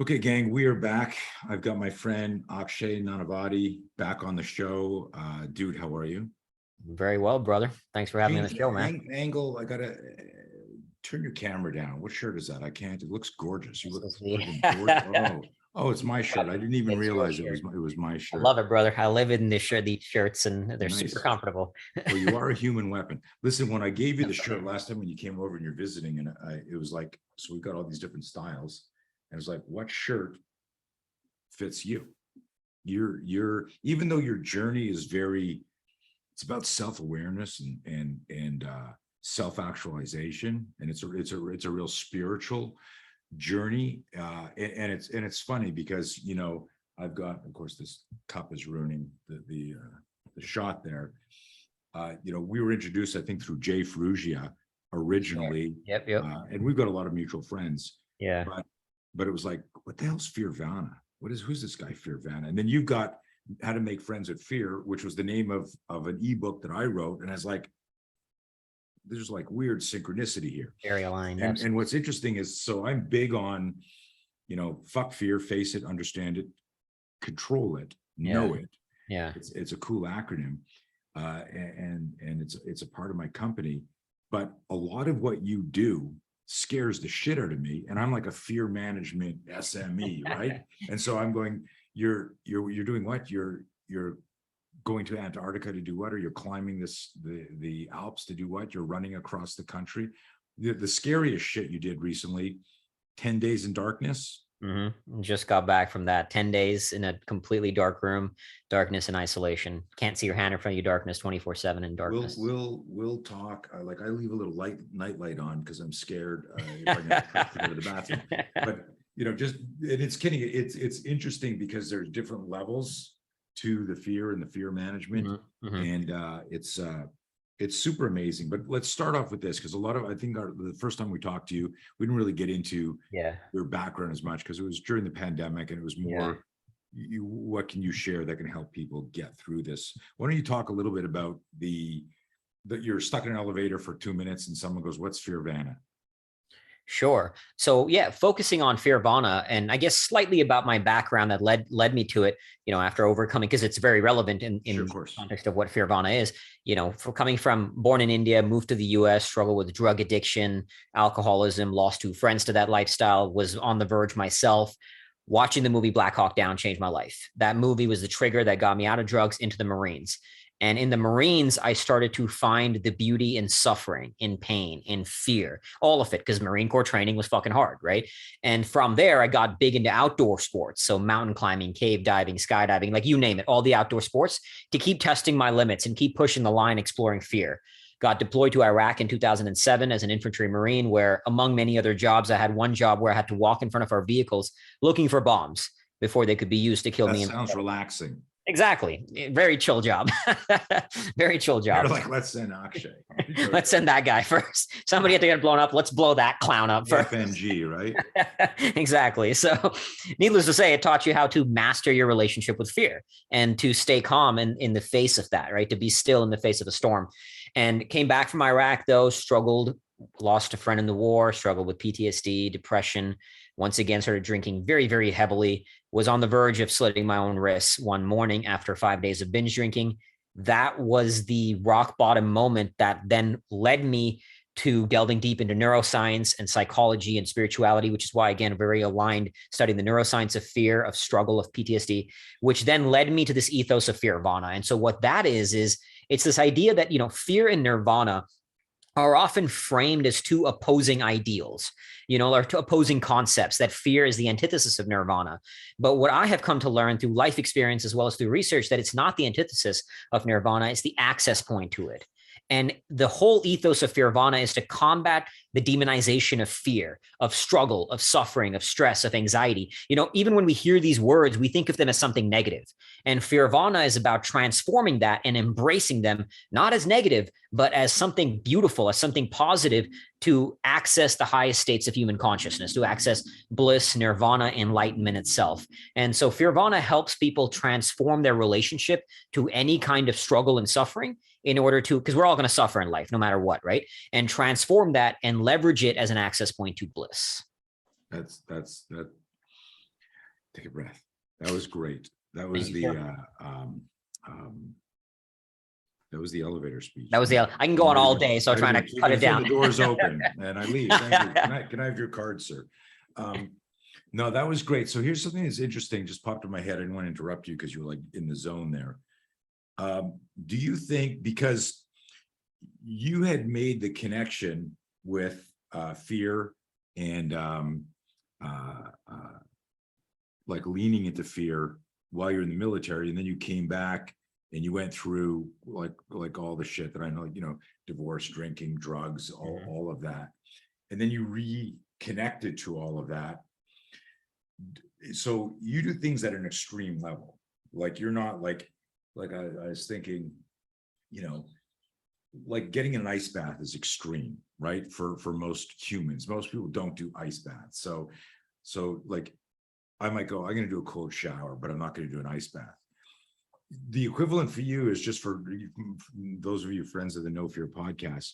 Okay, gang, we are back. I've got my friend Akshay Nanavati back on the show. Dude, how are you? Very well, brother. Thanks for having me on the show, man. Angle, I gotta turn your camera down. What shirt is that? I can't. It looks gorgeous. You This look is the- freaking gorgeous. Oh, it's my shirt. I didn't even It's your realize shirt. it was my I shirt. love it, brother. I live in these shirts, and they're super Nice. comfortable. Well, you are a human weapon. Listen, when I gave you the shirt last time when you came over and you're visiting, and it was like, so we've got all these different styles, and it's like, what shirt fits you? You're even though your journey is it's about self-awareness and self-actualization, and it's a real spiritual journey, and it's funny because I've got, of course, this cup is ruining the shot there. We were introduced, I think, through Jay Ferrugia originally. Yep. And we've got a lot of mutual friends. Yeah. But it was like, what the hell's Fearvana? Who's this guy Fearvana? And then you've got How to Make Friends with Fear, which was the name of an ebook that I wrote. And I was like, there's like weird synchronicity here. Very aligned. And what's interesting is, so I'm big on, fuck fear, face it, understand it, control it, know it. Yeah. It's a cool acronym. And it's a part of my company. But a lot of what you do scares the shit out of me, and I'm like a fear management SME, right? And so I'm going, you're doing what? You're going to Antarctica to do what? Or you're climbing the Alps to do what? You're running across the country. The scariest shit you did recently, 10 days in darkness. Just got back from that. 10 days in a completely dark room, darkness and isolation. Can't see your hand in front of you, darkness 24/7 in darkness. We'll talk. Like, I leave a little night light on because I'm scared if I have to go to the bathroom. But it's kidding. It's interesting because there's different levels to the fear and the fear management, and it's super amazing. But let's start off with this, because I think the first time we talked to you, we didn't really get into your background as much because it was during the pandemic, and it was more what can you share that can help people get through this? Why don't you talk a little bit about that you're stuck in an elevator for 2 minutes and someone goes, "What's Fearvana?" Sure. So focusing on Fearvana, and I guess slightly about my background that led me to it, after overcoming, because it's very relevant in Sure, context of what Fearvana is, for coming from born in India, moved to the US, struggled with drug addiction, alcoholism, lost 2 friends to that lifestyle, was on the verge myself. Watching the movie Black Hawk Down changed my life. That movie was the trigger that got me out of drugs into the Marines. And in the Marines, I started to find the beauty in suffering, in pain, in fear, all of it, because Marine Corps training was fucking hard, right? And from there, I got big into outdoor sports. So mountain climbing, cave diving, skydiving, like you name it, all the outdoor sports, to keep testing my limits and keep pushing the line, exploring fear. Got deployed to Iraq in 2007 as an infantry Marine, where among many other jobs, I had one job where I had to walk in front of our vehicles looking for bombs before they could be used to kill me. That sounds relaxing. Exactly. Very chill job. Very chill job. You're like, let's send Akshay. Let's send that guy first. Somebody had to get blown up. Let's blow that clown up first. FNG, right? Exactly. So needless to say, it taught you how to master your relationship with fear and to stay calm in the face of that, right? To be still in the face of a storm. And came back from Iraq, though, struggled, lost a friend in the war, struggled with PTSD, depression, once again started drinking very, very heavily, was on the verge of slitting my own wrists one morning after 5 days of binge drinking. That was the rock bottom moment that then led me to delving deep into neuroscience and psychology and spirituality, which is why, again, very aligned, studying the neuroscience of fear, of struggle, of PTSD, which then led me to this ethos of Fearvana. And so what that is it's this idea that, fear and nirvana are often framed as 2 opposing ideals, or 2 opposing concepts, that fear is the antithesis of nirvana. But what I have come to learn through life experience, as well as through research, that it's not the antithesis of nirvana, it's the access point to it. And the whole ethos of Fearvana is to combat the demonization of fear, of struggle, of suffering, of stress, of anxiety. Even when we hear these words, we think of them as something negative. And Fearvana is about transforming that and embracing them, not as negative, but as something beautiful, as something positive, to access the highest states of human consciousness, to access bliss, nirvana, enlightenment itself. And so Fearvana helps people transform their relationship to any kind of struggle and suffering in order to, because we're all going to suffer in life, no matter what, right? And transform that and leverage it as an access point to bliss. That Take a breath. That was great. That was that was the elevator speech. That was I can go on all day, so I'm trying to cut it down. The doors open and I leave. Thank you. Can I have your card, sir? No, that was great. So here's something that's interesting, just popped in my head. I didn't want to interrupt you because you were like in the zone there. Do you think, because you had made the connection with fear and like leaning into fear while you're in the military, and then you came back and you went through like all the shit that I know, you know, divorce, drinking, drugs, all of that, and then you reconnected to all of that. So you do things at an extreme level. Like you're not like I was thinking, you know, like getting in an ice bath is extreme, right? For most humans, most people don't do ice baths. So like I might go, I'm going to do a cold shower, but I'm not going to do an ice bath. The equivalent for you is, just for those of you friends of the No Fear podcast,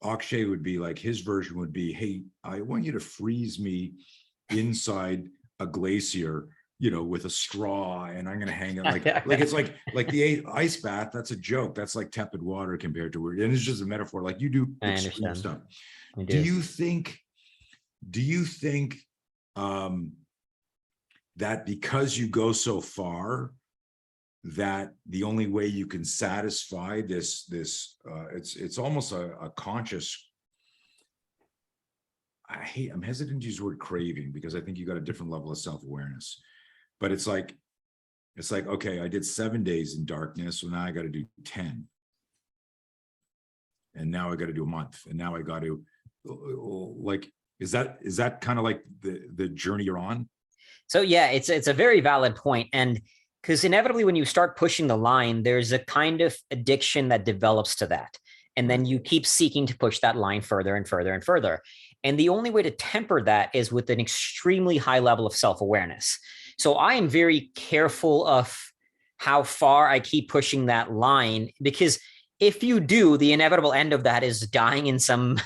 Akshay would be like, his version would be, hey, I want you to freeze me inside a glacier, you know, with a straw, and I'm going to hang it like it's like the ice bath. That's a joke. That's like tepid water compared to where, and it's just a metaphor. Like you do extreme stuff. Do you think that because you go so far, that the only way you can satisfy this it's almost a conscious, I'm hesitant to use the word craving, because I think you got a different level of self-awareness, but it's like, okay, I did 7 days in darkness, so now I got to do 10, and now I got to do a month, and now I got to, like, is that kind of like the journey you're on? So yeah, it's a very valid point. And because inevitably when you start pushing the line, there's a kind of addiction that develops to that. And then you keep seeking to push that line further and further and further. And the only way to temper that is with an extremely high level of self-awareness. So I am very careful of how far I keep pushing that line, because if you do, the inevitable end of that is dying in some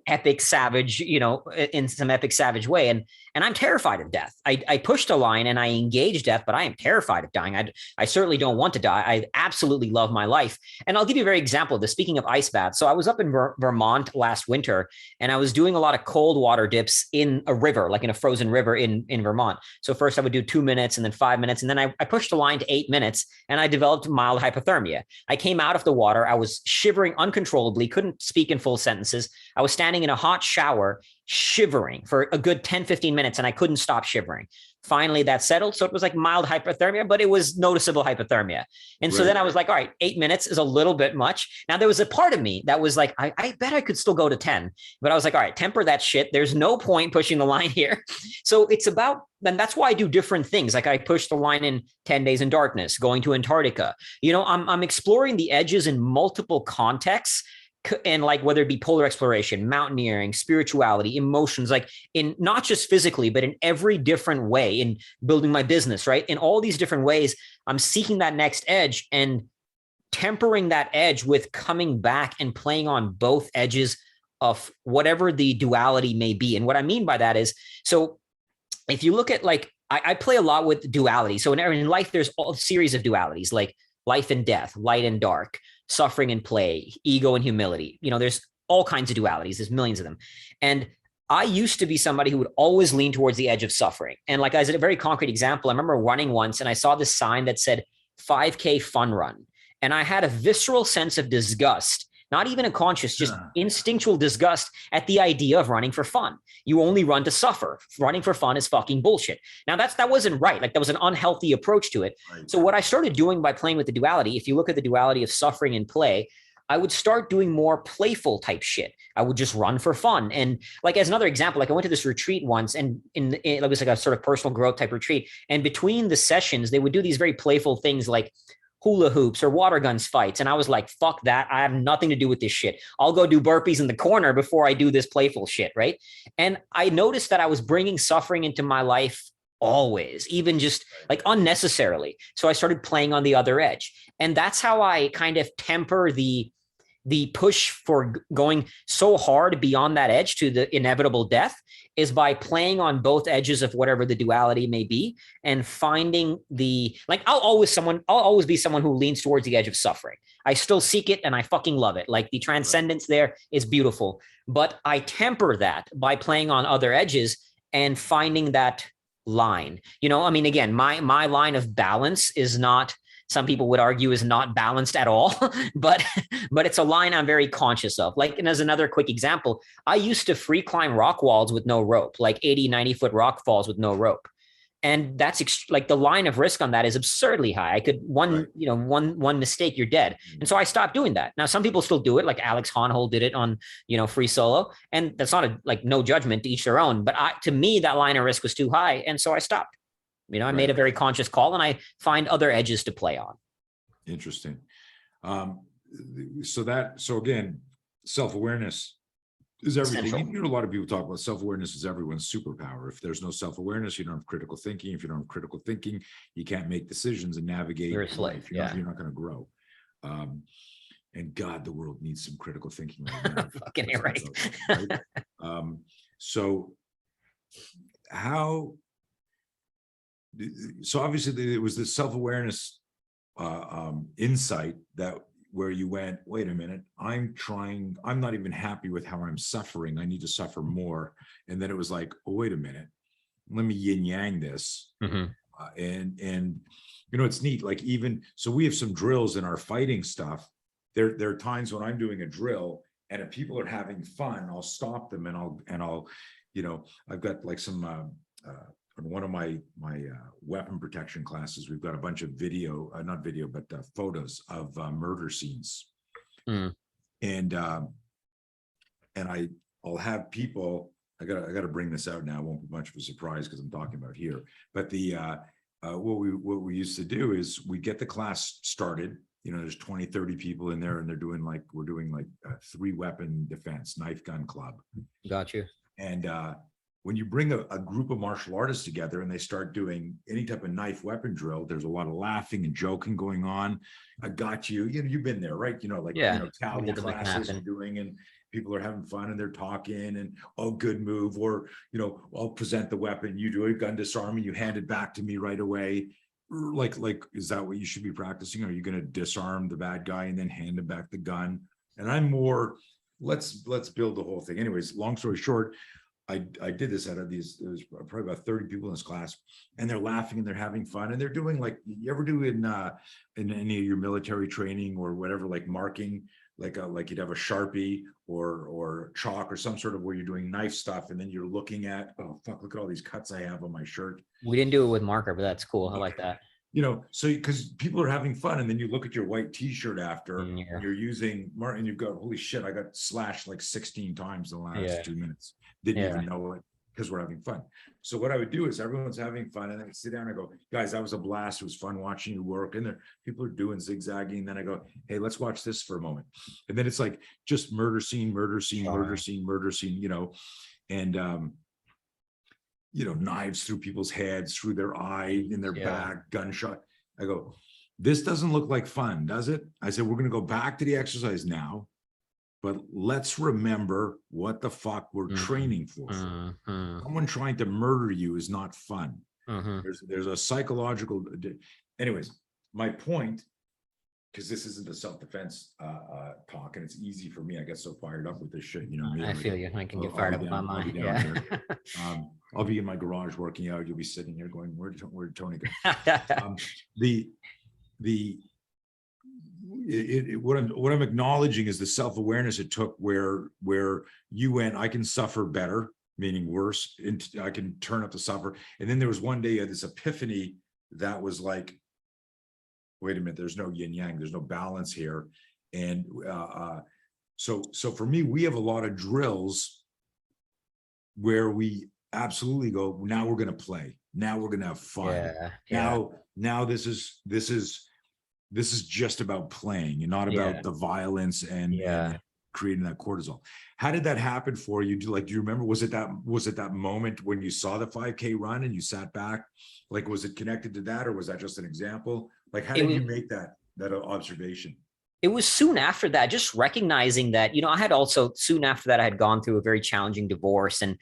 epic savage, you know, in some epic savage way. And I'm terrified of death. I pushed a line and I engage death, but I am terrified of dying. I certainly don't want to die. I absolutely love my life. And I'll give you a very example of this. Speaking of ice baths. So I was up in Vermont last winter, and I was doing a lot of cold water dips in a river, like in a frozen river in Vermont. So first I would do 2 minutes and then 5 minutes. And then I pushed the line to 8 minutes, and I developed mild hypothermia. I came out of the water. I was shivering uncontrollably, couldn't speak in full sentences. I was standing in a hot shower, shivering for a good 10, 15 minutes, and I couldn't stop shivering. Finally, that settled. So it was like mild hypothermia, but it was noticeable hypothermia. And so then I was like, all right, 8 minutes is a little bit much. Now there was a part of me that was like, I bet I could still go to 10, but I was like, all right, temper that shit. There's no point pushing the line here. So it's about, and that's why I do different things. Like I pushed the line in 10 days in darkness, going to Antarctica. You know, I'm exploring the edges in multiple contexts. And like, whether it be polar exploration, mountaineering, spirituality, emotions, like in not just physically, but in every different way, in building my business, right? In all these different ways, I'm seeking that next edge and tempering that edge with coming back and playing on both edges of whatever the duality may be. And what I mean by that is, so if you look at like, I play a lot with duality. So in life, there's a series of dualities, like life and death, light and dark, suffering and play, ego and humility. You know, there's all kinds of dualities. There's millions of them. And I used to be somebody who would always lean towards the edge of suffering. And like, as a very concrete example, I remember running once and I saw this sign that said 5K fun run. And I had a visceral sense of disgust, not even a conscious, just instinctual disgust at the idea of running for fun. You only run to suffer. Running for fun is fucking bullshit. Now that wasn't right. Like that was an unhealthy approach to it. Right. So what I started doing by playing with the duality, if you look at the duality of suffering and play, I would start doing more playful type shit. I would just run for fun. And like, as another example, like I went to this retreat once, and it was like a sort of personal growth type retreat. And between the sessions, they would do these very playful things like hula hoops or water guns fights. And I was like, fuck that. I have nothing to do with this shit. I'll go do burpees in the corner before I do this playful shit. Right. And I noticed that I was bringing suffering into my life always, even just like unnecessarily. So I started playing on the other edge. And that's how I kind of temper the push for going so hard beyond that edge to the inevitable death, is by playing on both edges of whatever the duality may be and finding like, I'll always be someone who leans towards the edge of suffering. I still seek it and I fucking love it. Like the transcendence there is beautiful, but I temper that by playing on other edges and finding that line. I mean, again, my line of balance is not, some people would argue, is not balanced at all, but it's a line I'm very conscious of. Like, and as another quick example, I used to free climb rock walls with no rope, like 80, 90-foot rock falls with no rope. And that's like the line of risk on that is absurdly high. I could one mistake, you're dead. And so I stopped doing that. Now, some people still do it. Like Alex Honnold did it on, free solo. And that's not no judgment, to each their own. But to me, that line of risk was too high. And so I stopped. I made a very conscious call, and I find other edges to play on. Interesting. So again, self-awareness is everything. A lot of people talk about self-awareness is everyone's superpower. If there's no self-awareness, you don't have critical thinking. If you don't have critical thinking, you can't make decisions and navigate life. You're not going to grow. And God, the world needs some critical thinking right now. Fucking right. So obviously it was the self-awareness insight that where you went, wait a minute, I'm not even happy with how I'm suffering. I need to suffer more. And then it was like, oh, wait a minute, let me yin yang this. And it's neat. Like, even so, we have some drills in our fighting stuff. There are times when I'm doing a drill, and if people are having fun, I'll stop them and I'll I've got like some on one of my weapon protection classes, we've got a bunch of photos of murder scenes. And I'll have people, I gotta bring this out now. It won't be much of a surprise because I'm talking about here, but what we used to do is we get the class started. There's 20, 30 people in there, and we're doing like 3 weapon defense, knife gun club. Got you. And when you bring a group of martial artists together and they start doing any type of knife weapon drill, there's a lot of laughing and joking going on. I got you. You've been there, right? Tally classes you're doing, and people are having fun and they're talking and, oh, good move. Or, I'll present the weapon. You do a gun disarming, you hand it back to me right away. Like, is that what you should be practicing? Are you going to disarm the bad guy and then hand him back the gun? And I'm more, let's build the whole thing. Anyways, long story short, I did this out of there's probably about 30 people in this class, and they're laughing and they're having fun, and they're doing like you ever do in any of your military training or whatever, like marking, like you'd have a Sharpie or chalk or some sort of where you're doing knife stuff, and then you're looking at, oh fuck, look at all these cuts I have on my shirt. We didn't do it with marker, but that's cool. I like that. So because people are having fun, and then you look at your white t-shirt after, and you're using Martin, you've got, holy shit, I got slashed like 16 times in the last 2 minutes. Didn't even know it, because we're having fun. So what I would do is everyone's having fun, and then I sit down and I go, guys, that was a blast. It was fun watching you work. And there, people are doing zigzagging. And then I go, hey, let's watch this for a moment. And then it's like just murder scene, and knives through people's heads, through their eye, in their back, gunshot. I go, this doesn't look like fun, does it? I said, we're going to go back to the exercise now, but let's remember what the fuck we're training for. Someone trying to murder you is not fun. There's a psychological, anyways, my point, because this isn't a self-defense talk, and it's easy for me. I get so fired up with this shit, I feel you. I can get fired up about mine. Yeah. I'll be in my garage working out. You'll be sitting here going, where'd Tony go? What I'm acknowledging is the self-awareness it took where you went, I can suffer better, meaning worse, and I can turn up the suffer. And then there was one day you had this epiphany that was like, wait a minute, there's no yin yang, there's no balance here. And so for me, we have a lot of drills where we absolutely go, now we're going to play, now we're going to have fun. Now this is just about playing and not about the violence and creating that cortisol. How did that happen for you? Do you remember, was it that moment when you saw the 5K run and you sat back? Like, was it connected to that, or was that just an example? Like, how did you make that observation? It was soon after that, just recognizing that, I had also, soon after that, I had gone through a very challenging divorce, and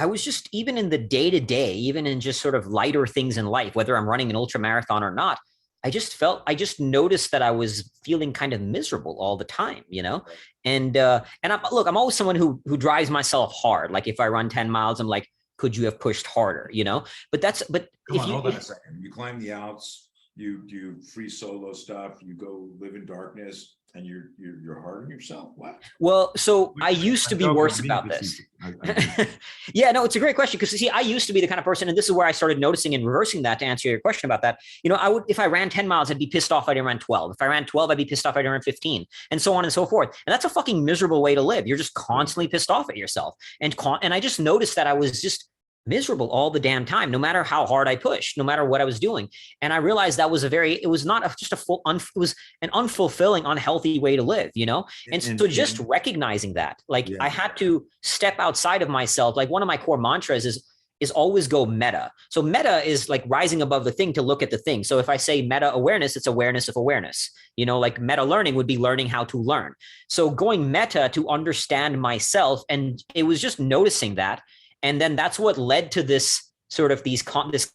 I was just, even in the day to day, even in just sort of lighter things in life, whether I'm running an ultra marathon or not, I just noticed that I was feeling kind of miserable all the time, you know? And I'm always someone who drives myself hard. Like if I run 10 miles, I'm like, could you have pushed harder, you know? But Come if on, you, hold on a second. You climb the Alps, you do free solo stuff, you go live in darkness, and you're hard on yourself. What? well, so I Wait a minute, used to I'm be joking. worse I mean, about this this. is- I- Yeah, no, it's a great question because see, I used to be the kind of person, and this is where I started noticing and reversing that to answer your question about that. You know, I would, if I ran 10 miles, I'd be pissed off I didn't run 12. If I ran 12, I'd be pissed off I didn't run 15, and so on and so forth. And that's a fucking miserable way to live. You're just constantly pissed off at yourself. And I just noticed that I was just miserable all the damn time, no matter how hard I pushed, no matter what I was doing. And I realized that was it was not just a it was an unfulfilling, unhealthy way to live, you know? And so just recognizing that, like Yeah. I had to step outside of myself. Like one of my core mantras is always go meta. So meta is like rising above the thing to look at the thing. So if I say meta awareness, it's awareness of awareness. You know, like meta learning would be learning how to learn. So going meta to understand myself. And it was just noticing that. And then that's what led to this sort of this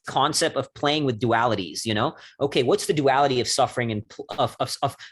concept of playing with dualities, you know? Okay, what's the duality of suffering and of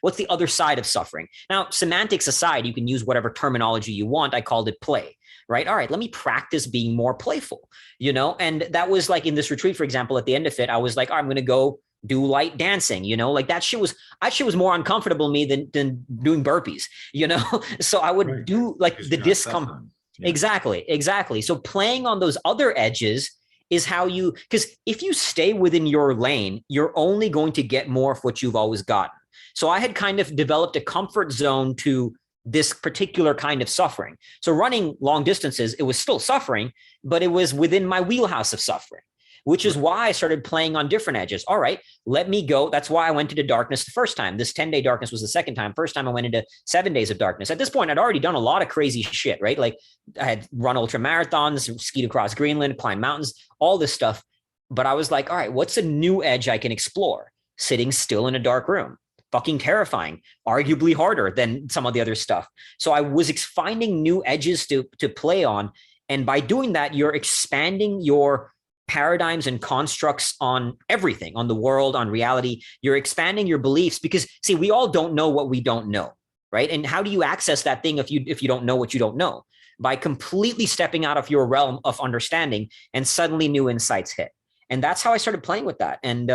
what's the other side of suffering? Now, semantics aside, you can use whatever terminology you want. I called it play, right? All right, let me practice being more playful, you know? And that was like in this retreat, for example, at the end of it, I was like, I'm going to go do light dancing, you know, like that shit was more uncomfortable to me than doing burpees, you know? So I would do like the discomfort. Yeah. Exactly. So playing on those other edges is how you, because if you stay within your lane, you're only going to get more of what you've always gotten. So I had kind of developed a comfort zone to this particular kind of suffering. So running long distances, it was still suffering, but it was within my wheelhouse of suffering, which is why I started playing on different edges. All right, let me go. That's why I went into darkness the first time. This 10-day darkness was the second time. First time I went into 7 days of darkness. At this point, I'd already done a lot of crazy shit, right? Like I had run ultra marathons, skied across Greenland, climbed mountains, all this stuff. But I was like, all right, what's a new edge I can explore? Sitting still in a dark room. Fucking terrifying, arguably harder than some of the other stuff. So I was finding new edges to play on. And by doing that, you're expanding your paradigms and constructs on everything, on the world, on reality. You're expanding your beliefs because, see, we all don't know what we don't know, right? And how do you access that thing if you don't know what you don't know? By completely stepping out of your realm of understanding, and suddenly new insights hit. And that's how I started playing with that. And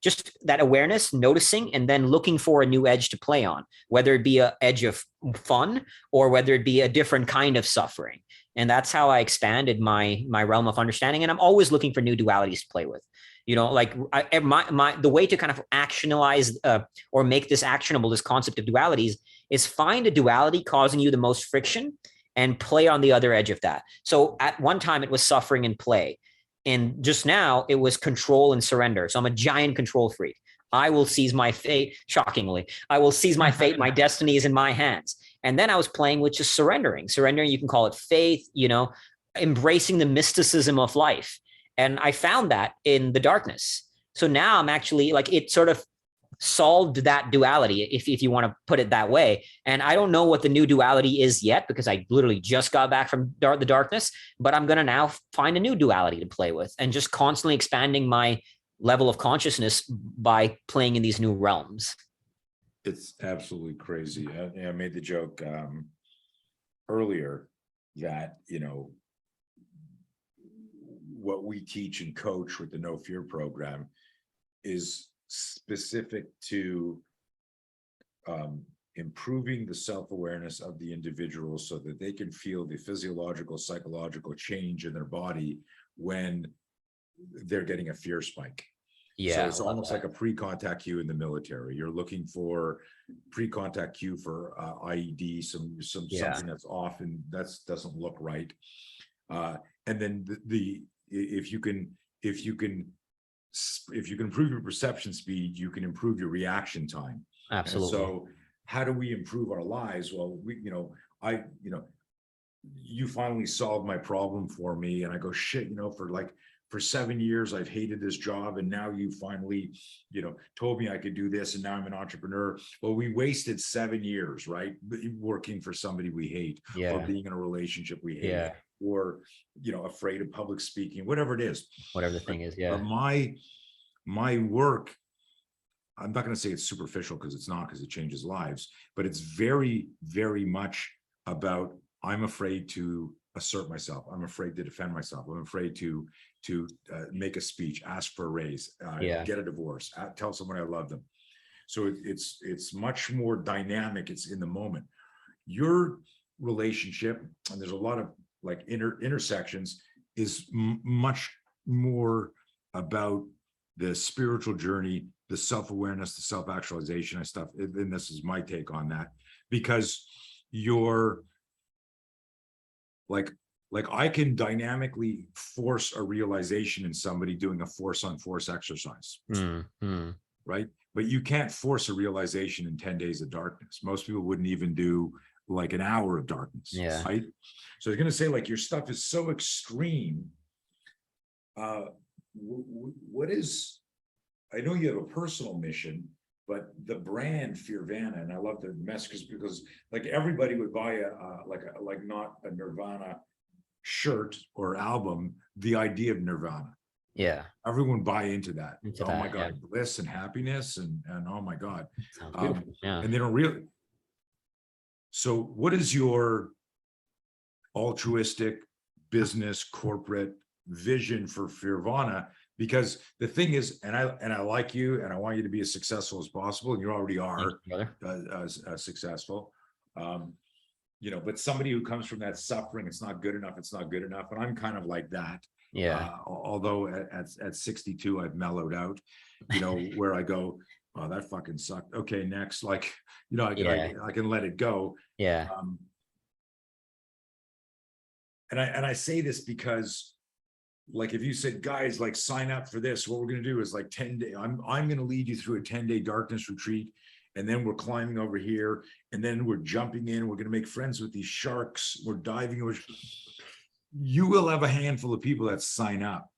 just that awareness, noticing, and then looking for a new edge to play on, whether it be an edge of fun or whether it be a different kind of suffering. And that's how I expanded my realm of understanding. And I'm always looking for new dualities to play with. You know, like the way to kind of actionalize or make this actionable, this concept of dualities, is find a duality causing you the most friction and play on the other edge of that. So at one time it was suffering and play. And just now it was control and surrender. So I'm a giant control freak. I will seize my fate, shockingly. I will seize my fate. My destiny is in my hands. And then I was playing with just surrendering. Surrendering, you can call it faith, you know, embracing the mysticism of life. And I found that in the darkness. So now I'm actually like, it sort of solved that duality, if you want to put it that way. And I don't know what the new duality is yet, because I literally just got back from the darkness, but I'm going to now find a new duality to play with and just constantly expanding my level of consciousness by playing in these new realms. It's absolutely crazy. I made the joke earlier that, you know, what we teach and coach with the No Fear program is specific to improving the self-awareness of the individual so that they can feel the physiological, psychological change in their body when they're getting a fear spike. Yeah. So it's almost like a pre-contact cue in the military. You're looking for pre-contact cue for IED, something that's off and that doesn't look right. And then if you can improve your perception speed, you can improve your reaction time. Absolutely. And so how do we improve our lives? Well, you finally solved my problem for me. And I go, shit, for 7 years, I've hated this job. And now you finally, told me I could do this. And now I'm an entrepreneur. Well, we wasted 7 years, right? Working for somebody we hate, or being in a relationship we hate. or, afraid of public speaking, whatever it is. Whatever the thing is. But Yeah. my work, I'm not going to say it's superficial, because it's not, because it changes lives, but it's very, very much about, I'm afraid to assert myself. I'm afraid to defend myself. I'm afraid to make a speech, ask for a raise, get a divorce, tell someone I love them. So it's much more dynamic. It's in the moment. Your relationship, and there's a lot of like intersections, is much more about the spiritual journey, the self-awareness, the self-actualization and stuff. And this is my take on that, because you're like I can dynamically force a realization in somebody doing a force on force exercise, right? But you can't force a realization in 10 days of darkness. Most people wouldn't even do like an hour of darkness, right? So they're going to say like, your stuff is so extreme. What is, I know you have a personal mission, but the brand Fearvana, and I love the message, because like everybody would buy a not a Nirvana shirt or album, the idea of Nirvana. Yeah. Everyone buy into that. Into oh that, my God, bliss and happiness and oh my God. Sounds beautiful. Yeah. And they don't really. So what is your altruistic business corporate vision for Fearvana? Because the thing is, and I like you, and I want you to be as successful as possible, and you already are successful. But somebody who comes from that suffering, it's not good enough, and I'm kind of like that. Although at 62 I've mellowed out, where I go, oh, that fucking sucked, okay, next, like, I can let it go. And I say this because, like, if you said, guys, like, sign up for this, what we're going to do is like 10 days. I'm going to lead you through a 10-day darkness retreat. And then we're climbing over here, and then we're jumping in. We're going to make friends with these sharks. We're diving over. You will have a handful of people that sign up.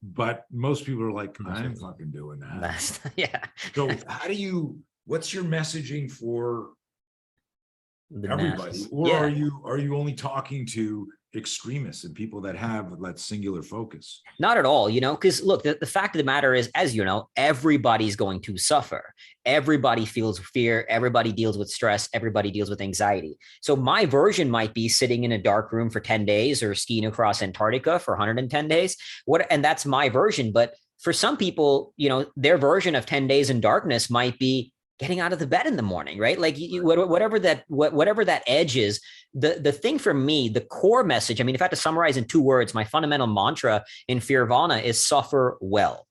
But most people are like, I'm fucking doing that. So what's your messaging for everybody? Or are you only talking to extremists and people that have that singular focus? Not at all, because look, the fact of the matter is, as you know, everybody's going to suffer. Everybody feels fear. Everybody deals with stress. Everybody deals with anxiety. So my version might be sitting in a dark room for 10 days or skiing across Antarctica for 110 days. And that's my version. But for some people, their version of 10 days in darkness might be getting out of the bed in the morning, right? Like whatever that edge is, the thing for me, the core message, I mean, if I had to summarize in 2 words, my fundamental mantra in Fearvana is suffer well.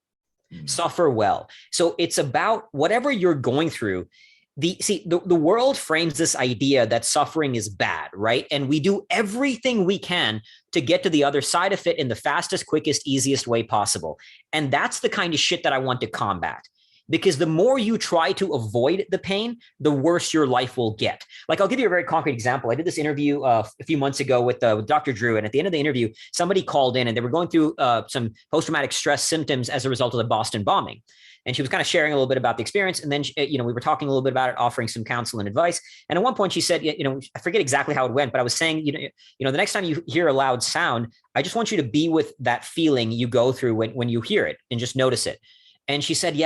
Suffer well. So it's about whatever you're going through. The world frames this idea that suffering is bad, right? And we do everything we can to get to the other side of it in the fastest, quickest, easiest way possible. And that's the kind of shit that I want to combat. Because the more you try to avoid the pain, the worse your life will get. Like, I'll give you a very concrete example. I did this interview a few months ago with Dr. Drew. And at the end of the interview, somebody called in and they were going through some post-traumatic stress symptoms as a result of the Boston bombing. And she was kind of sharing a little bit about the experience. And then, we were talking a little bit about it, offering some counsel and advice. And at one point she said, I forget exactly how it went, but I was saying, the next time you hear a loud sound, I just want you to be with that feeling you go through when you hear it and just notice it. And she said,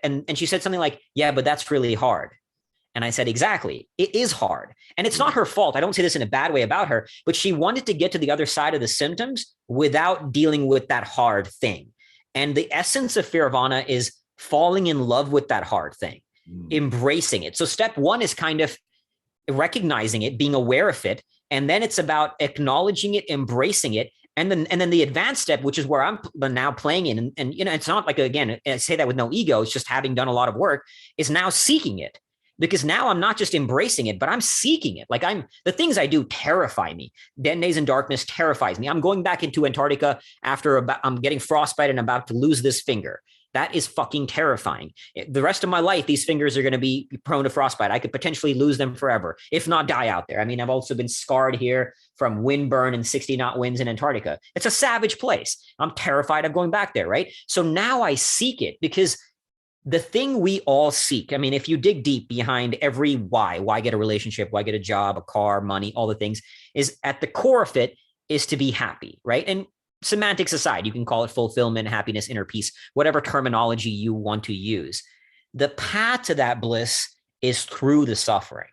and she said something like, yeah, but that's really hard. And I said, exactly. It is hard. And it's not her fault. I don't say this in a bad way about her, but she wanted to get to the other side of the symptoms without dealing with that hard thing. And the essence of Fearvana is falling in love with that hard thing, embracing it. So step 1 is kind of recognizing it, being aware of it. And then it's about acknowledging it, embracing it. And then the advanced step, which is where I'm now playing in, and it's not like, again, I say that with no ego, it's just having done a lot of work, is now seeking it. Because now I'm not just embracing it, but I'm seeking it. Like the things I do terrify me. 10 Days in Darkness terrifies me. I'm going back into Antarctica after I'm getting frostbite and about to lose this finger. That is fucking terrifying. The rest of my life, these fingers are going to be prone to frostbite. I could potentially lose them forever, if not die out there. I mean, I've also been scarred here from windburn and 60-knot winds in Antarctica. It's a savage place. I'm terrified of going back there, right? So now I seek it, because the thing we all seek, I mean, if you dig deep behind every why get a relationship, why get a job, a car, money, all the things, is at the core of it is to be happy, right? And semantics aside, you can call it fulfillment, happiness, inner peace, whatever terminology you want to use. The path to that bliss is through the suffering.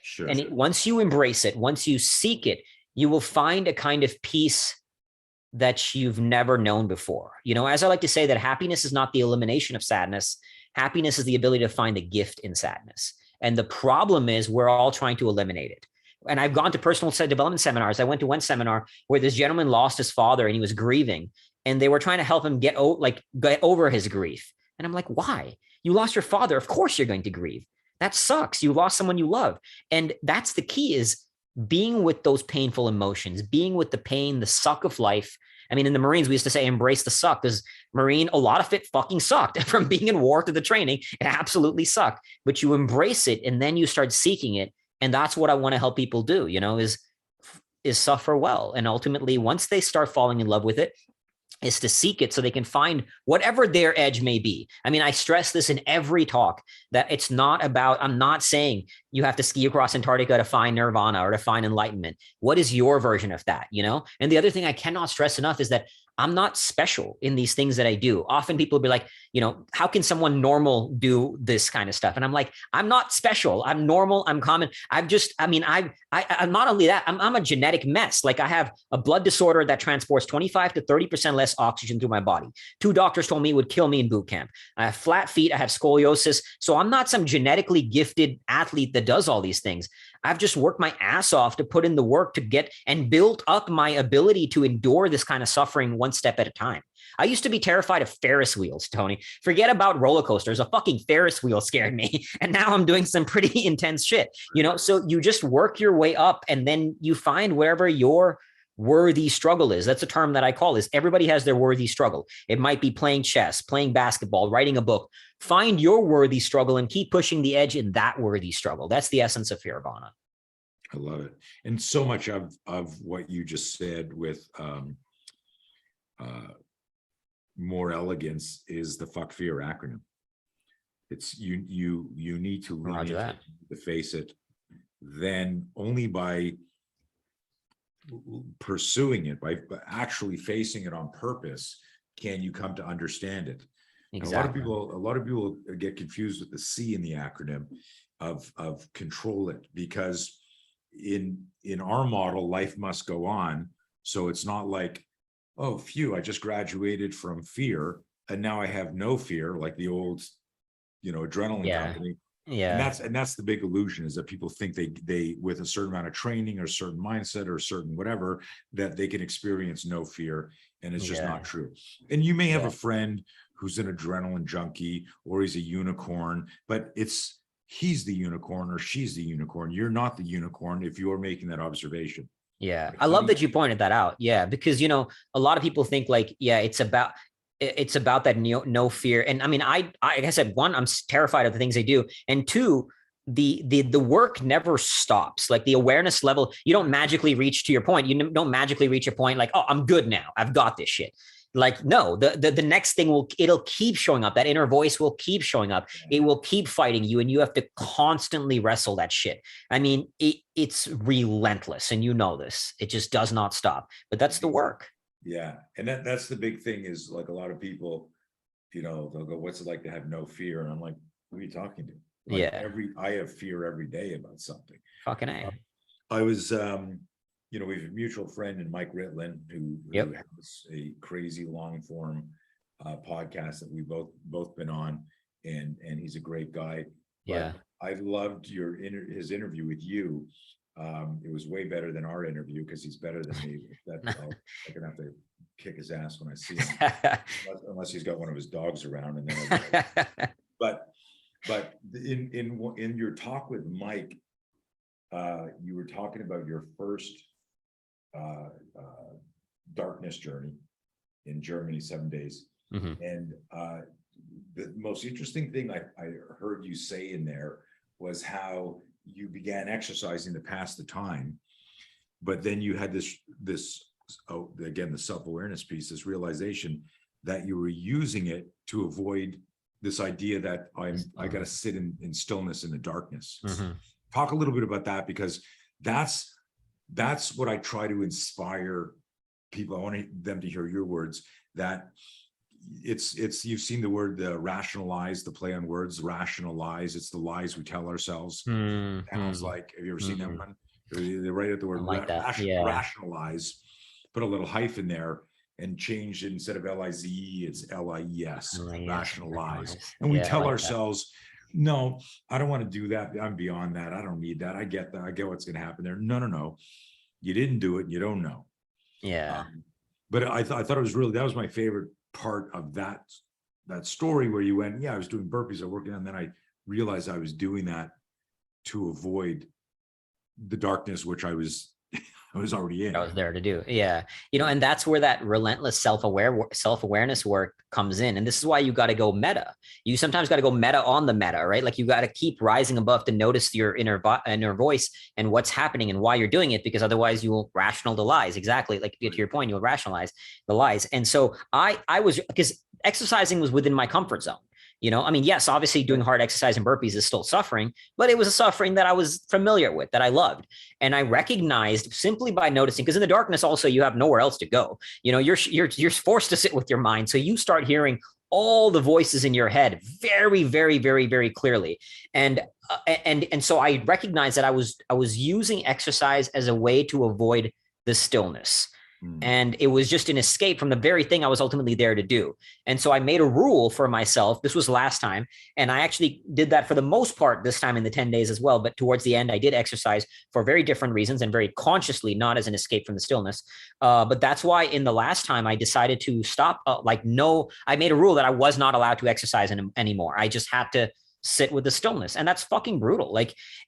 Sure. And once you embrace it, once you seek it, you will find a kind of peace that you've never known before. You know, as I like to say, that happiness is not the elimination of sadness. Happiness is the ability to find the gift in sadness. And the problem is we're all trying to eliminate it. And I've gone to personal development seminars. I went to one seminar where this gentleman lost his father and he was grieving, and they were trying to help him get over his grief. And I'm like, why? You lost your father. Of course you're going to grieve. That sucks. You lost someone you love. And that's the key, is being with those painful emotions, being with the pain, the suck of life. I mean, in the Marines, we used to say, embrace the suck, because Marine, a lot of it fucking sucked from being in war to the training. It absolutely sucked, but you embrace it and then you start seeking it. And that's what I want to help people do, you know, is suffer well. And ultimately, once they start falling in love with it, is to seek it so they can find whatever their edge may be. I mean, I stress this in every talk, that it's not about, I'm not saying you have to ski across Antarctica to find nirvana or to find enlightenment. What is your version of that, you know? And the other thing I cannot stress enough is that I'm not special in these things that I do. Often people will be like, you know, how can someone normal do this kind of stuff? And I'm like, I'm not special. I'm normal. I'm common. I'm not only that, I'm a genetic mess. Like, I have a blood disorder that transports 25 to 30% less oxygen through my body. 2 doctors told me it would kill me in boot camp. I have flat feet. I have scoliosis. So I'm not some genetically gifted athlete that does all these things. I've just worked my ass off to put in the work to get and build up my ability to endure this kind of suffering one step at a time. I used to be terrified of Ferris wheels, Tony. Forget about roller coasters. A fucking Ferris wheel scared me. And now I'm doing some pretty intense shit, you know? So you just work your way up, and then you find wherever your worthy struggle is. That's a term that I call is everybody has their worthy struggle. It might be playing chess, playing basketball, writing a book. Find your worthy struggle and keep pushing the edge in that worthy struggle. That's the essence of Fearvana. I love it. And so much of what you just said with more elegance is the fuck fear acronym. It's you need to lean into it, to face it. Then only by pursuing it, by actually facing it on purpose, can you come to understand it. Exactly. A lot of people get confused with the C in the acronym of control it, because in our model, life must go on. So it's not like, oh, phew, I just graduated from fear and now I have no fear, like the old, you know, adrenaline company. Yeah. And that's the big illusion, is that people think they with a certain amount of training or a certain mindset or a certain whatever, that they can experience no fear. And it's just not true. And you may have a friend who's an adrenaline junkie, or he's a unicorn, but he's the unicorn or she's the unicorn. You're not the unicorn if you're making that observation. Yeah. I love that you pointed that out. Yeah. Because, you know, a lot of people think like, yeah, it's about that no fear. And I mean, like I said, one, I'm terrified of the things they do. And two, the work never stops. Like the awareness level, you don't magically reach, to your point, you don't magically reach a point like, oh, I'm good now, I've got this shit. Like, no, the next thing it'll keep showing up. That inner voice will keep showing up. It will keep fighting you, and you have to constantly wrestle that shit. I mean, it's relentless, and you know this. It just does not stop. But that's the work. Yeah, and that's the big thing, is like a lot of people, you know, they'll go, "What's it like to have no fear?" And I'm like, "Who are you talking to?" Like, I have fear every day about something. Fucking A. I was you know, we have a mutual friend in Mike Ritlin who has a crazy long form podcast that we both been on, and he's a great guy. But I loved his interview with you. It was way better than our interview, because he's better than me. I'm gonna have to kick his ass when I see him, unless he's got one of his dogs around. And then but in your talk with Mike, you were talking about your first darkness journey in Germany, 7 days. Mm-hmm. And the most interesting thing I heard you say in there was how you began exercising to pass the time, but then you had this again, the self-awareness piece, this realization that you were using it to avoid this idea that I got to sit in stillness in the darkness. Mm-hmm. Talk a little bit about that, because that's that's what I try to inspire people. I want them to hear your words, that it's you've seen the word rationalize, the play on words, rationalize. It's the lies we tell ourselves. Sounds like, have you ever seen that one? They write out the word rationalize, put a little hyphen there, and change it. Instead of L-I-Z-E, it's L-I-E-S, rationalize. And we tell ourselves, no, I don't want to do that. I'm beyond that. I don't need that. I get that. I get what's going to happen there. No. You didn't do it. And you don't know. Yeah. But I thought it was really, that was my favorite part of that story, where you went, yeah, I was doing burpees, I was working on, and then I realized I was doing that to avoid the darkness, which I was already in. I was there to do. Yeah. And that's where that relentless self-awareness work comes in. And this is why you got to go meta. You sometimes got to go meta on the meta, right? Like you got to keep rising above to notice your inner voice and what's happening and why you're doing it, because otherwise you will rational the lies. Exactly. Like to your point, you'll rationalize the lies. And so I was, because exercising was within my comfort zone. Yes, obviously doing hard exercise and burpees is still suffering, but it was a suffering that I was familiar with, that I loved. And I recognized simply by noticing, because in the darkness also, you have nowhere else to go. You're forced to sit with your mind. So you start hearing all the voices in your head very, very, very, very clearly. And so I recognized that I was using exercise as a way to avoid the stillness. And it was just an escape from the very thing I was ultimately there to do. And so I made a rule for myself. This was last time. And I actually did that for the most part this time in the 10 days as well. But towards the end, I did exercise for very different reasons and very consciously, not as an escape from the stillness. But that's why in the last time I decided to stop. I made a rule that I was not allowed to exercise anymore. I just had to sit with the stillness. And that's fucking brutal.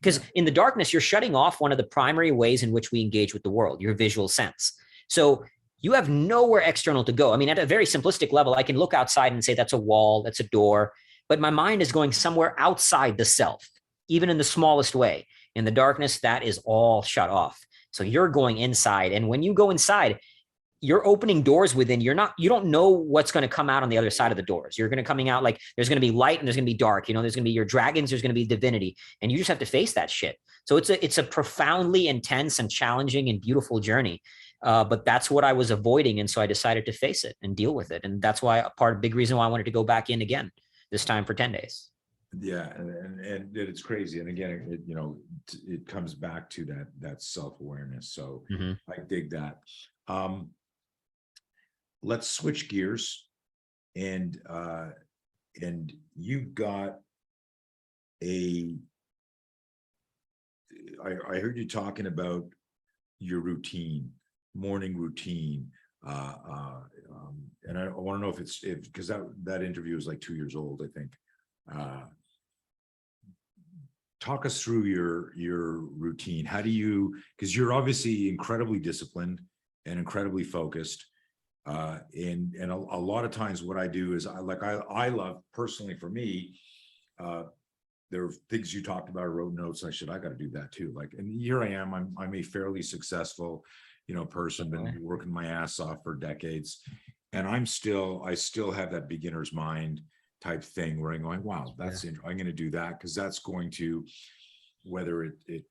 Because in the darkness, you're shutting off one of the primary ways in which we engage with the world, your visual sense. So you have nowhere external to go. At a very simplistic level, I can look outside and say that's a wall, that's a door, but my mind is going somewhere outside the self, even in the smallest way. In the darkness, that is all shut off. So you're going inside. And when you go inside, you're opening doors within. You don't know what's going to come out on the other side of the doors. You're going to coming out like there's going to be light and there's going to be dark. There's going to be your dragons, there's going to be divinity, and you just have to face that shit. So it's a profoundly intense and challenging and beautiful journey. But that's what I was avoiding. And so I decided to face it and deal with it. And that's why big reason why I wanted to go back in again, this time for 10 days. Yeah. And it's crazy. And again, it comes back to that self-awareness. So I dig that. Let's switch gears. And you've got I heard you talking about your morning routine, and I want to know if because that interview was like 2 years old, I think. Talk us through your routine. How do you, because you're obviously incredibly disciplined and incredibly focused, and a lot of times what I do is I love, personally for me, there are things you talked about, I wrote notes, I got to do that too. And here I am, I'm a fairly successful person, been working my ass off for decades, and I still have that beginner's mind type thing where I'm going, wow, that's I'm going to do that because that's going to, whether it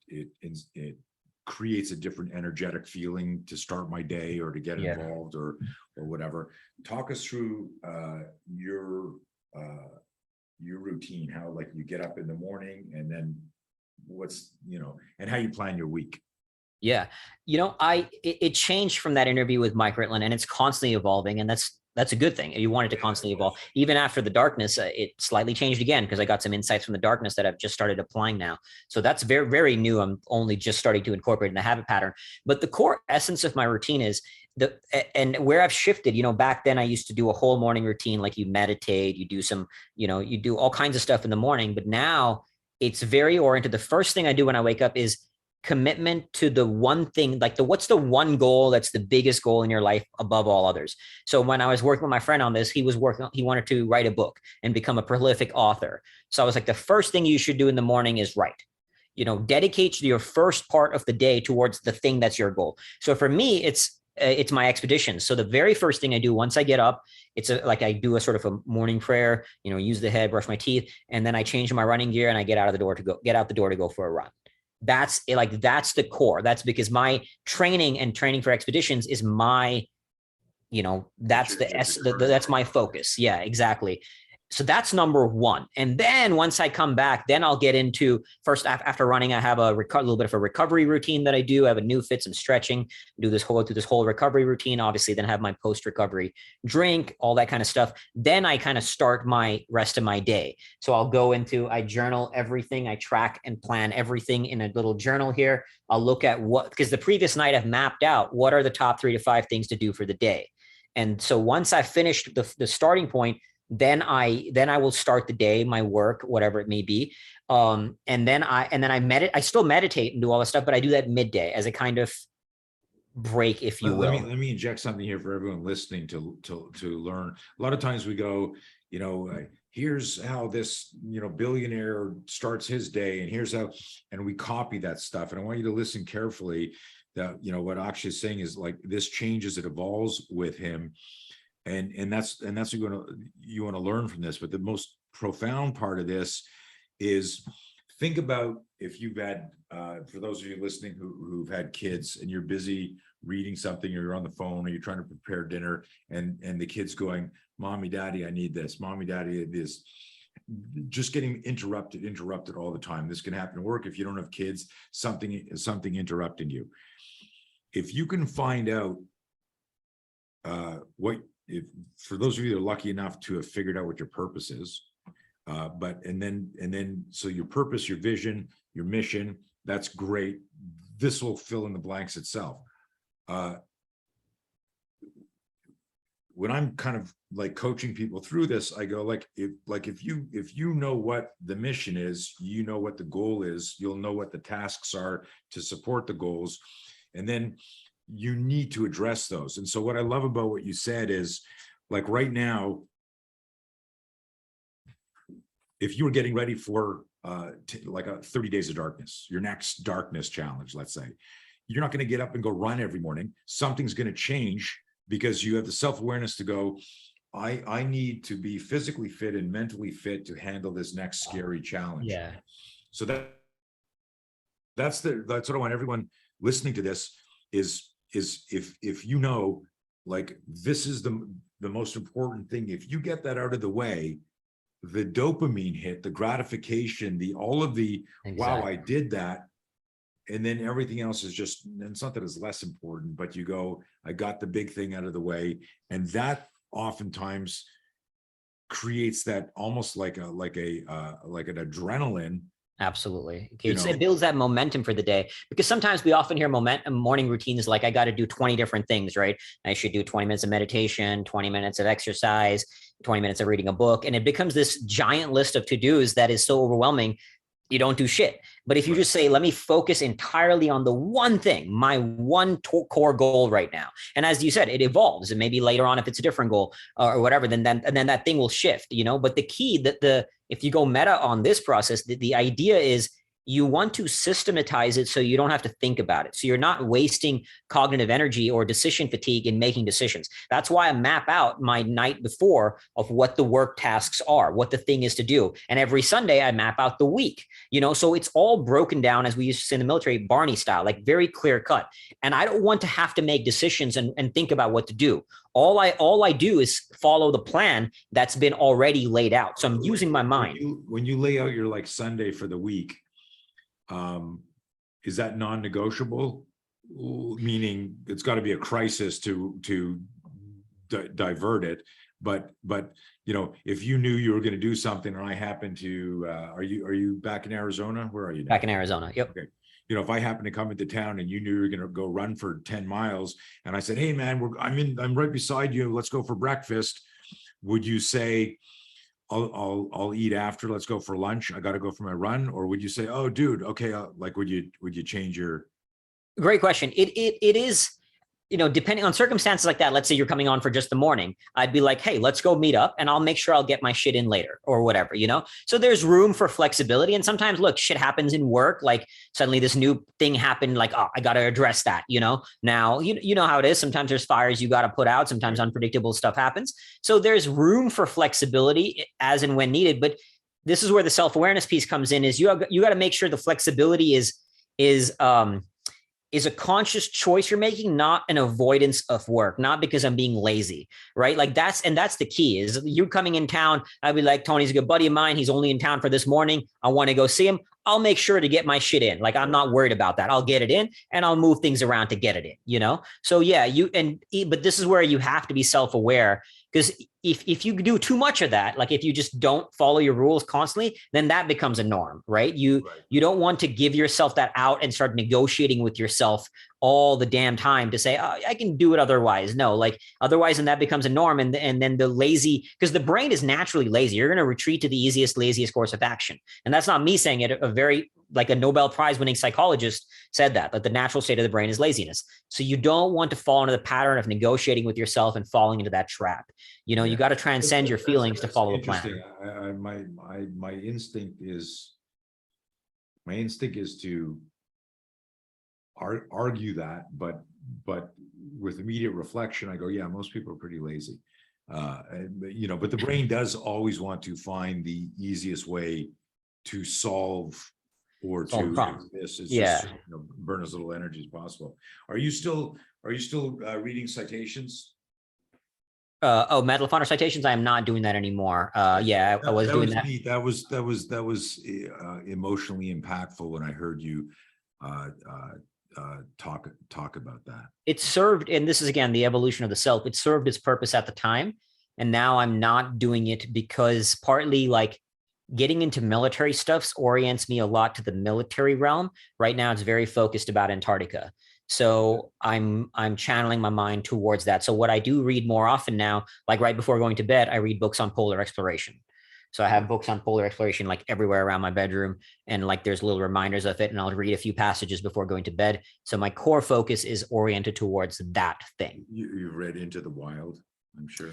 creates a different energetic feeling to start my day or to get involved or whatever. Talk us through your routine, how you get up in the morning, and then what's and how you plan your week. Yeah. It changed from that interview with Mike Ritland, and it's constantly evolving. And that's a good thing. You want it to constantly evolve. Even after the darkness, it slightly changed again, because I got some insights from the darkness that I've just started applying now. So that's very, very new. I'm only just starting to incorporate in the habit pattern. But the core essence of my routine is and where I've shifted, back then I used to do a whole morning routine, like you meditate, you do some, you do all kinds of stuff in the morning. But now it's very oriented. The first thing I do when I wake up is commitment to the one thing, what's the one goal that's the biggest goal in your life above all others. So when I was working with my friend on this, he wanted to write a book and become a prolific author. So I was like, the first thing you should do in the morning is write. Dedicate your first part of the day towards the thing that's your goal. So for me, it's my expedition. So the very first thing I do once I get up, I do a sort of a morning prayer, use the head, brush my teeth, and then I change my running gear and I get out the door to go for a run. That's like, that's the core. That's because my training for expeditions is my, that's that's my focus. Yeah, exactly. So that's number one. And then once I come back, then I'll get into first after running, I have a little bit of a recovery routine that I do. I have a new fit, some stretching, do this whole, recovery routine, obviously, then have my post-recovery drink, all that kind of stuff. Then I kind of start my rest of my day. So I'll go into, I journal everything. I track and plan everything in a little journal here. I'll look at because the previous night I've mapped out what are the top 3 to 5 things to do for the day. And so once I've finished the starting point, then I will start the day, my work, whatever it may be. And then I still meditate and do all this stuff, but I do that midday as a kind of break, if you will. Let me inject something here for everyone listening to learn. A lot of times we go, here's how this, billionaire starts his day, and here's how, and we copy that stuff. And I want you to listen carefully that, what Akshay is saying is like, this changes, it evolves with him. And that's what you want to learn from this. But the most profound part of this is, think about if you've had, for those of you listening who've had kids and you're busy reading something, or you're on the phone, or you're trying to prepare dinner, and the kid's going, "Mommy, Daddy, I need this. Mommy, Daddy, I need this." Just getting interrupted all the time. This can happen at work if you don't have kids. Something interrupting you. If you can find out if for those of you that are lucky enough to have figured out what your purpose is, so your purpose, your vision, your mission, that's great. This will fill in the blanks itself. When I'm kind of like coaching people through this, I go if you know what the mission is, you know what the goal is, you'll know what the tasks are to support the goals, and then you need to address those. And so what I love about what you said is, like, right now, if you were getting ready for like a 30 days of darkness, your next darkness challenge, let's say, you're not going to get up and go run every morning. Something's going to change because you have the self-awareness to go, I need to be physically fit and mentally fit to handle this next scary challenge. Yeah. So that's what I want everyone listening to this is if you know, like, this is the most important thing. If you get that out of the way, the dopamine hit, the gratification, all of the, exactly, wow, I did that. And then everything else is just, and it's not that it's less important, but you go, I got the big thing out of the way. And that oftentimes creates that almost like an adrenaline. Absolutely. It builds that momentum for the day, because sometimes we often hear morning routines like, I got to do 20 different things, right? I should do 20 minutes of meditation, 20 minutes of exercise, 20 minutes of reading a book. And it becomes this giant list of to-dos that is so overwhelming, you don't do shit. But if you just say, let me focus entirely on the one thing, my one core goal right now. And as you said, it evolves. And maybe later on, if it's a different goal or whatever, then that thing will shift, but the key if you go meta on this process, the idea is you want to systematize it so you don't have to think about it. So you're not wasting cognitive energy or decision fatigue in making decisions. That's why I map out my night before of what the work tasks are, what the thing is to do. And every Sunday I map out the week, so it's all broken down, as we used to say in the military, Barney style, like very clear cut. And I don't want to have to make decisions and think about what to do. All I do is follow the plan that's been already laid out. So I'm using my mind. When you lay out your Sunday for the week, is that non-negotiable? Meaning it's got to be a crisis to divert it. But if you knew you were going to do something, and I happen to, are you back in Arizona? Where are you now? Back in Arizona. Yep. Okay. If I happen to come into town and you knew you were going to go run for 10 miles, and I said, hey man, I'm right beside you, let's go for breakfast. Would you say, I'll eat after, let's go for lunch, I got to go for my run? Or would you say, oh dude, okay, would you change your? Great question. It is, depending on circumstances like that. Let's say you're coming on for just the morning, I'd be like, hey, let's go meet up and I'll make sure I'll get my shit in later or whatever, So there's room for flexibility. And sometimes, look, shit happens in work. Like suddenly this new thing happened, like, oh, I got to address that, Now, you know how it is. Sometimes there's fires you got to put out. Sometimes unpredictable stuff happens. So there's room for flexibility as and when needed. But this is where the self-awareness piece comes in, is you got to make sure the flexibility is is a conscious choice you're making, not an avoidance of work, not because I'm being lazy, right? Like that's the key is you coming in town. I'd be like, Tony's a good buddy of mine. He's only in town for this morning. I want to go see him. I'll make sure to get my shit in. Like, I'm not worried about that. I'll get it in and I'll move things around to get it in, you know? So yeah, but this is where you have to be self-aware, because if you do too much of that, like if you just don't follow your rules constantly, then that becomes a norm, right? You don't want to give yourself that out and start negotiating with yourself all the damn time to say, oh, I can do it otherwise. No, like otherwise, then that becomes a norm. And then the lazy, because the brain is naturally lazy. You're going to retreat to the easiest, laziest course of action. And that's not me saying it. Like a Nobel Prize winning psychologist said that the natural state of the brain is laziness. So you don't want to fall into the pattern of negotiating with yourself and falling into that trap. You know, you got to transcend your feelings to follow the plan. My instinct is to argue that, but with immediate reflection, I go, yeah, most people are pretty lazy. You know, but the brain does always want to find the easiest way to solve or to this. It's just, you know, burn as little energy as possible. Are you still reading citations? Medal of Honor citations. I am not doing that annemore. Yeah, I was doing that. Neat. That was emotionally impactful when I heard you talk about that. It served, and this is again the evolution of the self. It served its purpose at the time, and now I'm not doing it because partly like getting into military stuffs orients me a lot to the military realm. Right now, it's very focused about Antarctica. So I'm channeling my mind towards that. So what I do read more often now, like right before going to bed, I read books on polar exploration. So I have books on polar exploration like everywhere around my bedroom, and like there's little reminders of it, and I'll read a few passages before going to bed. So my core focus is oriented towards that thing. You've read Into the Wild, I'm sure.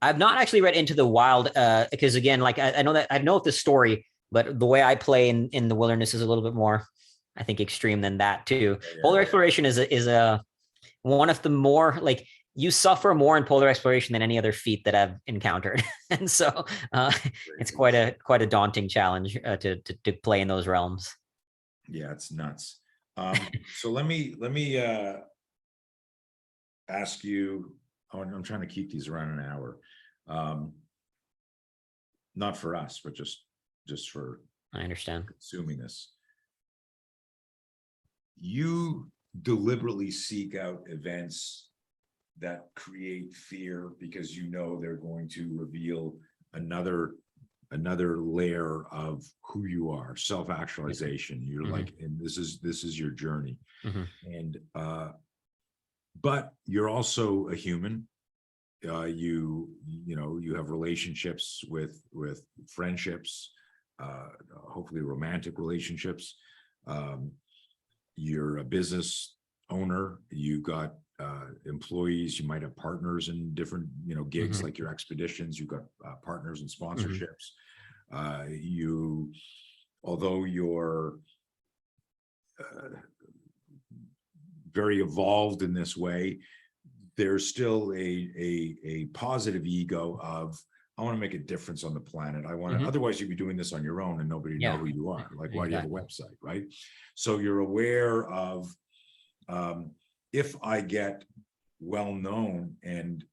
I've not actually read Into the Wild because again, like I know the story, but the way I play in the wilderness is a little bit more, I think, extreme than that too. Polar exploration is a one of the more like you suffer more in polar exploration than any other feat that I've encountered, and so it's quite a daunting challenge to play in those realms. Yeah, it's nuts. So let me ask you. I'm trying to keep these around an hour. Not for us, but just for I understand consuming this. You deliberately seek out events that create fear because you know they're going to reveal another layer of who you are, self-actualization. You're like, and this is your journey. And but you're also a human. You have relationships with friendships, hopefully romantic relationships. You're a business owner. You've got employees. You might have partners in different gigs like your expeditions. You've got partners and sponsorships. Although you're very evolved in this way, there's still a positive ego of, I want to make a difference on the planet. I want to, otherwise you'd be doing this on your own and nobody know who you are. Like, why do you have a website, right? So you're aware of, if I get well known and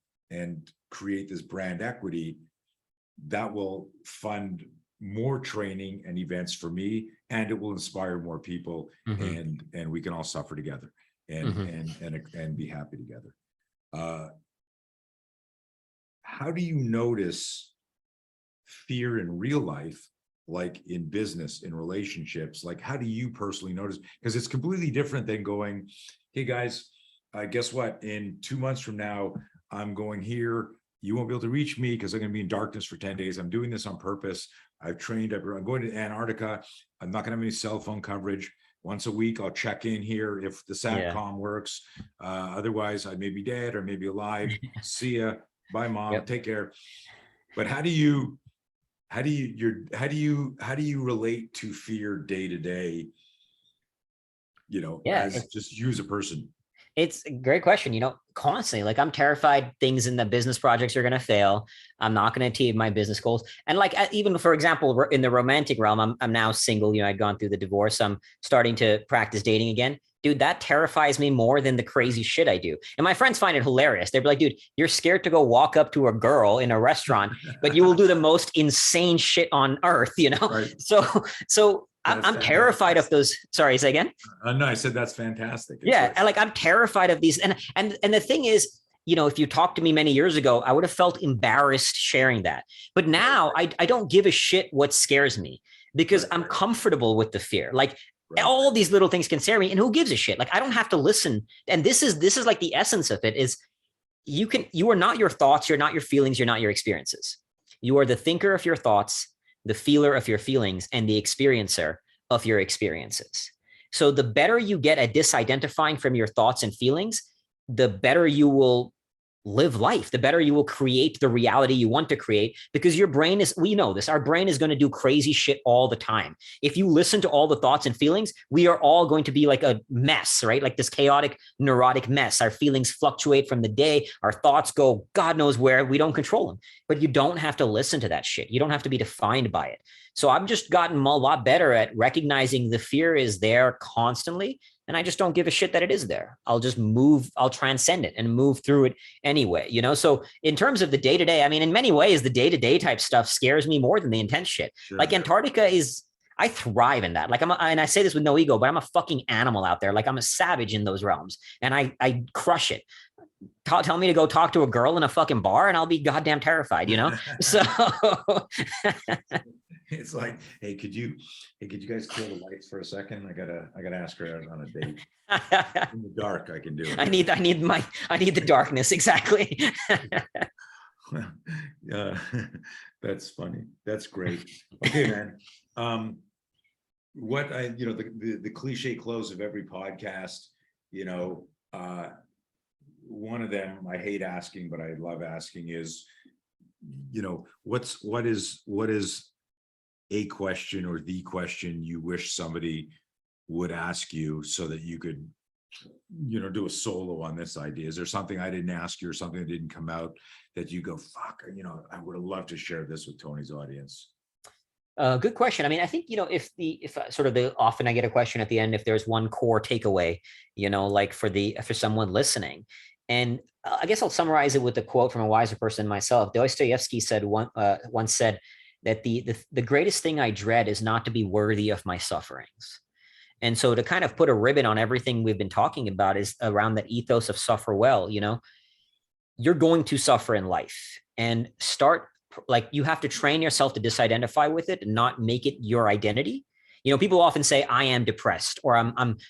create this brand equity, that will fund more training and events for me, and it will inspire more people, and we can all suffer together and be happy together. How do you notice fear in real life, like in business, in relationships? Like, how do you personally notice? Because it's completely different than going, hey guys, guess what? In 2 months from now, I'm going here. You won't be able to reach me because I'm going to be in darkness for 10 days. I'm doing this on purpose. I've trained everyone. I'm going to Antarctica. I'm not going to have any cell phone coverage. Once a week, I'll check in here if the SATCOM works. Otherwise, I may be dead or maybe alive. See ya. Bye, mom. Take care. But how do you relate to fear day to day? As just you as a person. It's a great question. Constantly, like I'm terrified things in the business projects are going to fail. I'm not going to achieve my business goals. And like, even for example, in the romantic realm, I'm now single. I'd gone through the divorce. I'm starting to practice dating again. Dude, that terrifies me more than the crazy shit I do. And my friends find it hilarious. They're like, dude, you're scared to go walk up to a girl in a restaurant, but you will do the most insane shit on earth, Right. So I'm terrified of those. Sorry, say again. No, I said that's fantastic. Yeah, and like I'm terrified of these, and the thing is, if you talked to me many years ago, I would have felt embarrassed sharing that. But now I don't give a shit what scares me because I'm comfortable with the fear. Like all these little things can scare me, and who gives a shit? Like I don't have to listen. And this is like the essence of it is you are not your thoughts, you're not your feelings, you're not your experiences. You are the thinker of your thoughts, the feeler of your feelings, and the experiencer of your experiences. So the better you get at disidentifying from your thoughts and feelings, the better you will live life, the better you will create the reality you want to create, because your brain is, we know this, our brain is going to do crazy shit all the time. If you listen to all the thoughts and feelings, we are all going to be like a mess, right? Like this chaotic, neurotic mess. Our feelings fluctuate from the day. Our thoughts go God knows where. We don't control them. But you don't have to listen to that shit. You don't have to be defined by it. So I've just gotten a lot better at recognizing the fear is there constantly. And I just don't give a shit that it is there. I'll just I'll transcend it and move through it anyway, So in terms of the day-to-day, I mean, in many ways, the day-to-day type stuff scares me more than the intense shit. Sure. Like Antarctica I thrive in that. Like and I say this with no ego, but I'm a fucking animal out there. Like I'm a savage in those realms and I crush it. Tell me to go talk to a girl in a fucking bar and I'll be goddamn terrified, So it's like, hey, could you guys kill the lights for a second? I gotta ask her out on a date. In the dark, I can do it. I need the darkness. Exactly. That's funny. That's great. Okay, man. What the cliche close of every podcast, one of them I hate asking, but I love asking is, what is a question or the question you wish somebody would ask you so that you could, do a solo on this idea? Is there something I didn't ask you or something that didn't come out that you go, fuck, I would have loved to share this with Tony's audience? Good question. I mean, I think, if sort of often I get a question at the end, if there's one core takeaway, like for someone listening, and I guess I'll summarize it with a quote from a wiser person myself. Dostoevsky said once said that the greatest thing I dread is not to be worthy of my sufferings. And so to kind of put a ribbon on everything we've been talking about is around that ethos of suffer well. You're going to suffer in life, and you have to train yourself to disidentify with it and not make it your identity. People often say I am depressed or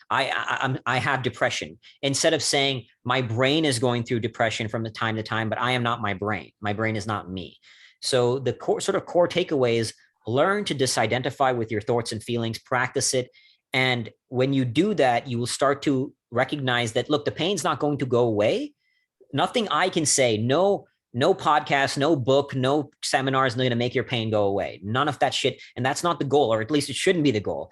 I have depression, instead of saying my brain is going through depression from the time to time, but I am not my brain. My brain is not me. So the core takeaway is learn to disidentify with your thoughts and feelings, practice it. And when you do that, you will start to recognize that, look, the pain's not going to go away. Nothing I can say, no podcast, no book, no seminars, going to make your pain go away. None of that shit. And that's not the goal, or at least it shouldn't be the goal.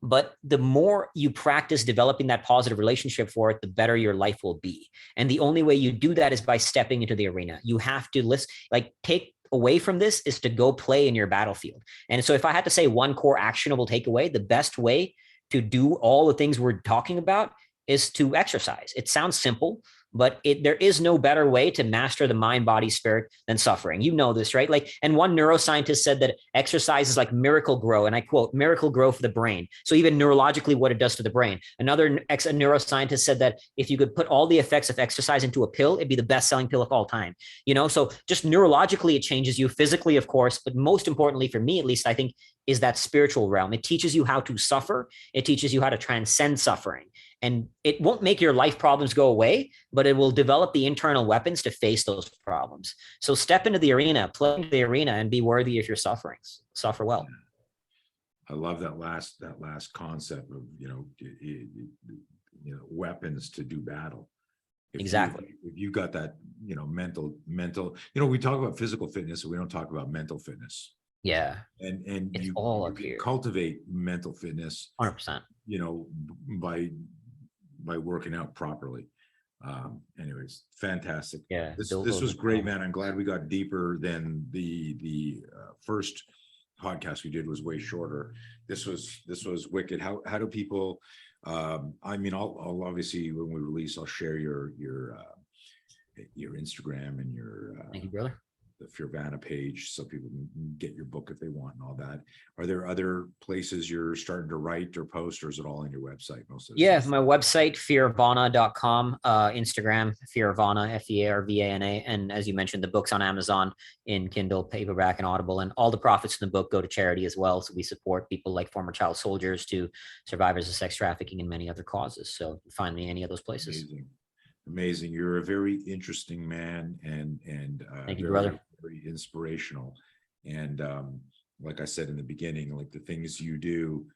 But the more you practice developing that positive relationship for it, the better your life will be. And the only way you do that is by stepping into the arena. You have to take away from this is to go play in your battlefield. And so if I had to say one core actionable takeaway, the best way to do all the things we're talking about is to exercise. It sounds simple, but there is no better way to master the mind, body, spirit than suffering. You know this, right? And one neuroscientist said that exercise is like miracle grow, and I quote, miracle grow for the brain. So even neurologically, what it does to the brain. Another neuroscientist said that if you could put all the effects of exercise into a pill, it'd be the best-selling pill of all time. So just neurologically, it changes you physically, of course, but most importantly, for me at least, I think, is that spiritual realm. It teaches you how to suffer. It teaches you how to transcend suffering. And it won't make your life problems go away, but it will develop the internal weapons to face those problems. So step into the arena, play into the arena, and be worthy of your sufferings. Suffer well. I love that last concept of weapons to do battle. Exactly. If you got that mental, we talk about physical fitness, and we don't talk about mental fitness. Yeah. And it's you all up here. Cultivate mental fitness 100%. By working out properly. Anyways, fantastic. Yeah. This build was those great, plans. man. I'm glad we got deeper than the first podcast we did was way shorter. This was wicked. How do people? I mean, I'll obviously when we release, I'll share your Instagram and your Thank you, brother. the Fearvana page so people can get your book if they want and all that. Are there other places you're starting to write or post, or is it all on your website most of the Yeah, time? my website, fearvana.com, Instagram, Fearvana, Fearvana. And as you mentioned, the book's on Amazon in Kindle, paperback, and Audible. And all the profits from the book go to charity as well. So we support people like former child soldiers to survivors of sex trafficking and many other causes. So find me any of those places. Amazing. You're a very interesting man and Thank you, very, brother. very inspirational. And like I said in the beginning, like the things you do,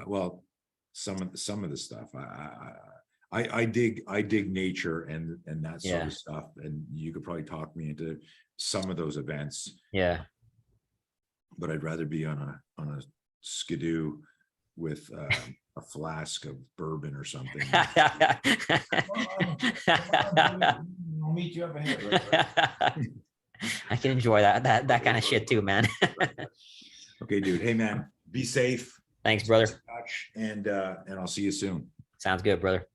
well, some of the stuff I dig nature and that sort Yeah. of stuff. And you could probably talk me into some of those events, Yeah. but I'd rather be on a skidoo with a flask of bourbon or something. I'll meet you up ahead. Right? I can enjoy that kind of shit too, man. Okay, dude. Hey, man, be safe. Thanks, brother. And I'll see you soon. Sounds good, brother.